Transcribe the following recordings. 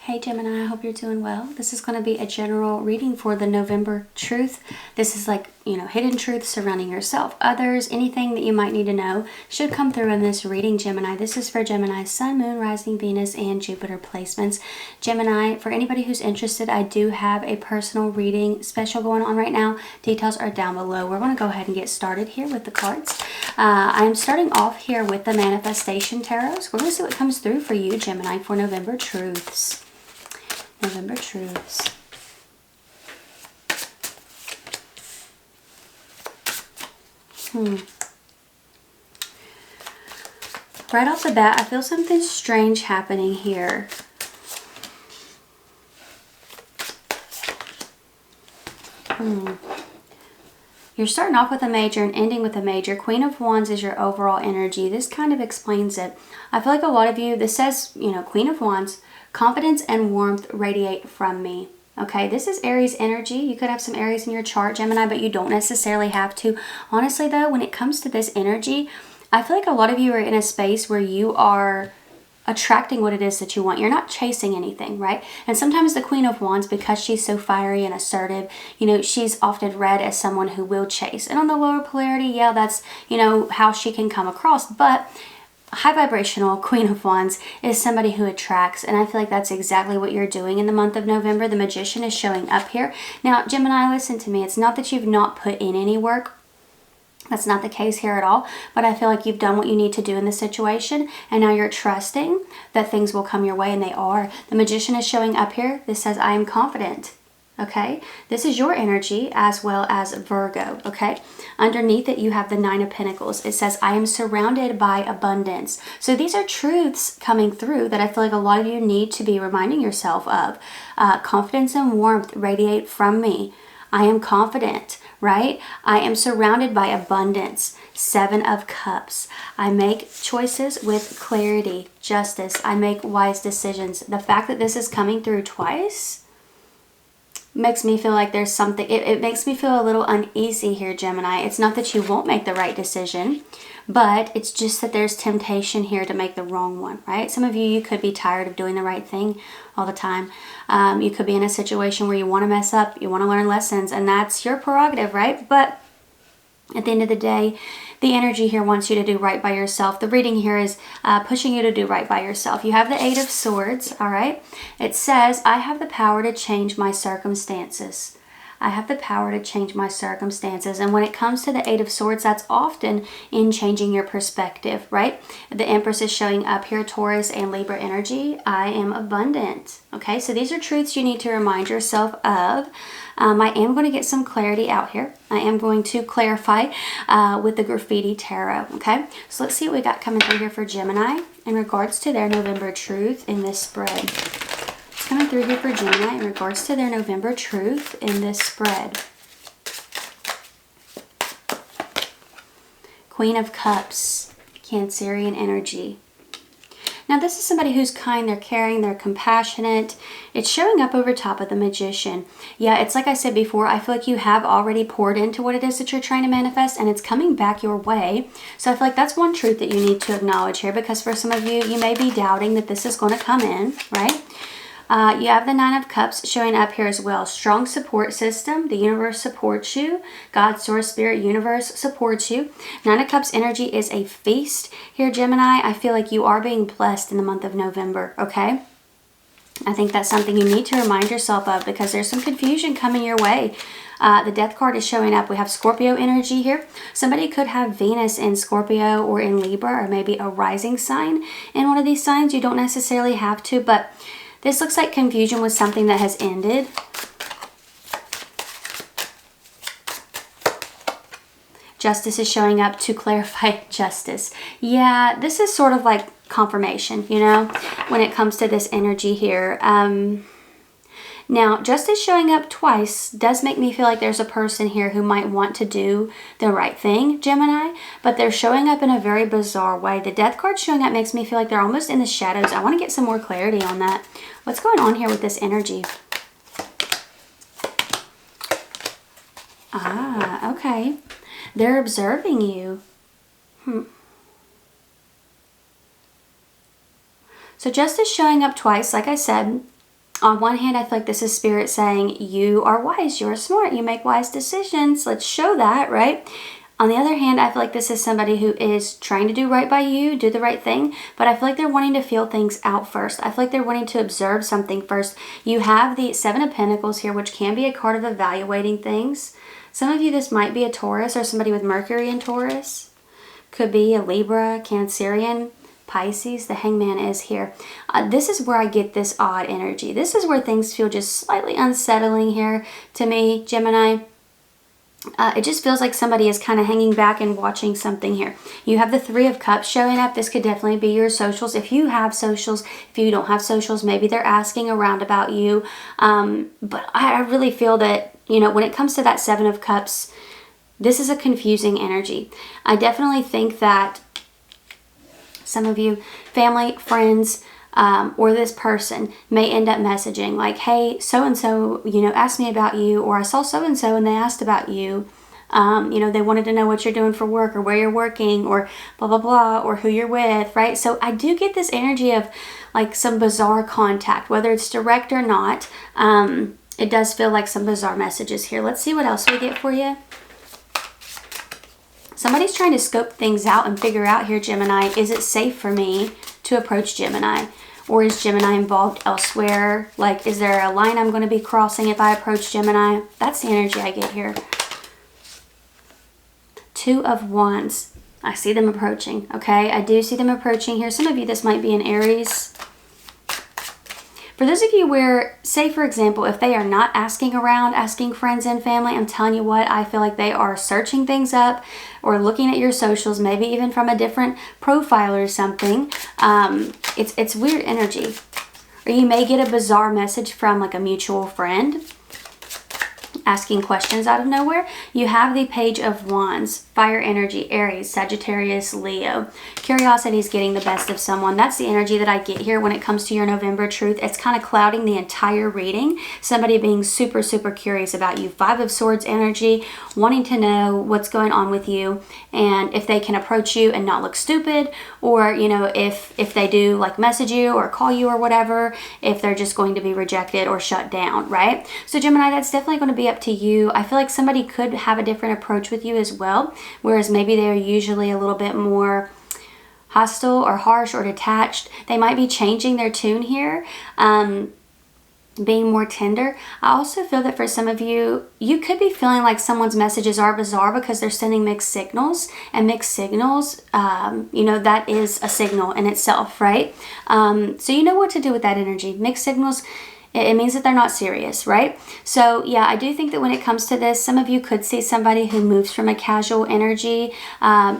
Hey Gemini, I hope you're doing well. This is going to be a general reading for the November truth. This is like, hidden truths surrounding yourself, others, anything that you might need to know should come through in this reading, Gemini. This is for Gemini, Sun, Moon, Rising, Venus, and Jupiter placements. Gemini, for anybody who's interested, I do have a personal reading special going on right now. Details are down below. We're going to go ahead and get started here with the cards. I'm starting off here with the Manifestation Tarot. So we're going to see what comes through for you, Gemini, for November truths. November truths. Right off the bat, I feel something strange happening here. You're starting off with a major and ending with a major. Queen of Wands is your overall energy. This kind of explains it. I feel like a lot of you, this says, Queen of Wands, confidence and warmth radiate from me. Okay, this is Aries energy. You could have some Aries in your chart, Gemini, but you don't necessarily have to. Honestly, though, when it comes to this energy, I feel like a lot of you are in a space where you are attracting what it is that you want. You're not chasing anything, right? And sometimes the Queen of Wands, because she's so fiery and assertive, she's often read as someone who will chase. And on the lower polarity, yeah, that's, how she can come across. But high vibrational Queen of Wands is somebody who attracts, and I feel like that's exactly what you're doing in the month of November. The Magician is showing up here. Now, Gemini, listen to me. It's not that you've not put in any work. That's not the case here at all, but I feel like you've done what you need to do in this situation, and now you're trusting that things will come your way, and they are. The Magician is showing up here. This says, I am confident. Okay, this is your energy as well as Virgo. Okay, underneath it you have the Nine of Pentacles. It says, I am surrounded by abundance. So these are truths coming through that I feel like a lot of you need to be reminding yourself of. Confidence and warmth radiate from me. I am confident, right? I am surrounded by abundance. Seven of Cups. I make choices with clarity, justice. I make wise decisions. The fact that this is coming through twice makes me feel like there's something, it makes me feel a little uneasy here, Gemini. It's not that you won't make the right decision, but it's just that there's temptation here to make the wrong one, right? Some of you could be tired of doing the right thing all the time. You could be in a situation where you want to mess up, you want to learn lessons, and that's your prerogative, right? But at the end of the day, the energy here wants you to do right by yourself. The reading here is pushing you to do right by yourself. You have the Eight of Swords, all right? It says, I have the power to change my circumstances. I have the power to change my circumstances. And when it comes to the Eight of Swords, that's often in changing your perspective, right? The Empress is showing up here, Taurus and Libra energy. I am abundant. Okay, so these are truths you need to remind yourself of. I am going to get some clarity out here. I am going to clarify with the Graffiti Tarot, okay? So let's see what we got coming through here for Gemini in regards to their November truth in this spread. What's coming through here for Gemini in regards to their November truth in this spread? Queen of Cups, Cancerian energy. Now, this is somebody who's kind, they're caring, they're compassionate. It's showing up over top of the Magician. Yeah, it's like I said before, I feel like you have already poured into what it is that you're trying to manifest, and it's coming back your way. So I feel like that's one truth that you need to acknowledge here, because for some of you, you may be doubting that this is going to come in, right? You have the Nine of Cups showing up here as well. Strong support system. The universe supports you. God, Source, Spirit, Universe supports you. Nine of Cups energy is a feast here, Gemini. I feel like you are being blessed in the month of November, okay? I think that's something you need to remind yourself of, because there's some confusion coming your way. The Death card is showing up. We have Scorpio energy here. Somebody could have Venus in Scorpio or in Libra, or maybe a rising sign in one of these signs. You don't necessarily have to, but this looks like confusion with something that has ended. Justice is showing up to clarify justice. Yeah, this is sort of like confirmation, when it comes to this energy here. Now, Justice showing up twice does make me feel like there's a person here who might want to do the right thing, Gemini, but they're showing up in a very bizarre way. The Death card showing up makes me feel like they're almost in the shadows. I want to get some more clarity on that. What's going on here with this energy? Ah, okay. They're observing you. So Justice showing up twice, like I said, On one hand, I feel like this is Spirit saying, you are wise, you're smart, you make wise decisions. Let's show that, right? On the other hand, I feel like this is somebody who is trying to do right by you, do the right thing, but I feel like they're wanting to feel things out first. I feel like they're wanting to observe something first. You have the Seven of Pentacles here, which can be a card of evaluating things. Some of you, this might be a Taurus or somebody with Mercury in Taurus. Could be a Libra, Cancerian, Pisces. The Hangman is here. This is where I get this odd energy. This is where things feel just slightly unsettling here to me, Gemini. It just feels like somebody is kind of hanging back and watching something here. You have the Three of Cups showing up. This could definitely be your socials. If you have socials, if you don't have socials, maybe they're asking around about you. But I really feel that, you know, when it comes to that Seven of Cups, this is a confusing energy. I definitely think that some of you, family, friends, or this person may end up messaging like, hey, so-and-so, you know, asked me about you, or I saw so-and-so and they asked about you. You know, they wanted to know what you're doing for work or where you're working or blah, blah, blah, or who you're with, right? So I do get this energy of like some bizarre contact, whether it's direct or not. It does feel like some bizarre messages here. Let's see what else we get for you. Somebody's trying to scope things out and figure out here, Gemini, is it safe for me to approach Gemini? Or is Gemini involved elsewhere? Like, is there a line I'm going to be crossing if I approach Gemini? That's the energy I get here. Two of Wands. I see them approaching, okay? I do see them approaching here. Some of you, this might be an Aries. For those of you where, say for example, if they are not asking around, asking friends and family, I'm telling you what, I feel like they are searching things up or looking at your socials, maybe even from a different profile or something. It's weird energy. Or you may get a bizarre message from like a mutual friend asking questions out of nowhere. You have the Page of Wands, fire energy, Aries, Sagittarius, Leo. Curiosity is getting the best of someone. That's the energy that I get here when it comes to your November truth. It's kind of clouding the entire reading. Somebody being super, super curious about you. Five of Swords energy, wanting to know what's going on with you and if they can approach you and not look stupid, or, you know, if they do like message you or call you or whatever, if they're just going to be rejected or shut down, right? So Gemini, that's definitely going to be up to you. I feel like somebody could have a different approach with you as well, whereas maybe they're usually a little bit more hostile or harsh or detached. They might be changing their tune here, being more tender. I also feel that for some of you, you could be feeling like someone's messages are bizarre because they're sending mixed signals, and mixed signals, you know, that is a signal in itself, right? So you know what to do with that energy. Mixed signals, it means that they're not serious, right? So yeah, I do think that when it comes to this, some of you could see somebody who moves from a casual energy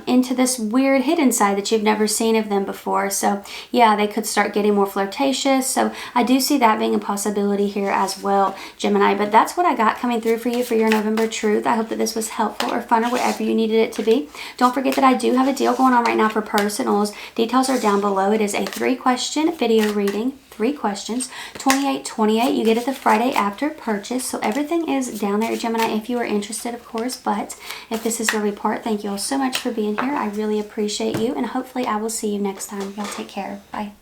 into this weird hidden side that you've never seen of them before. So yeah, they could start getting more flirtatious. So I do see that being a possibility here as well, Gemini. But that's what I got coming through for you for your November truth. I hope that this was helpful or fun or whatever you needed it to be. Don't forget that I do have a deal going on right now for personals. Details are down below. It is a 3-question video reading. 3 questions, $28.28. You get it the Friday after purchase. So everything is down there, Gemini, if you are interested, of course. But if this is really part, thank you all so much for being here. I really appreciate you, and hopefully I will see you next time. Y'all take care. Bye.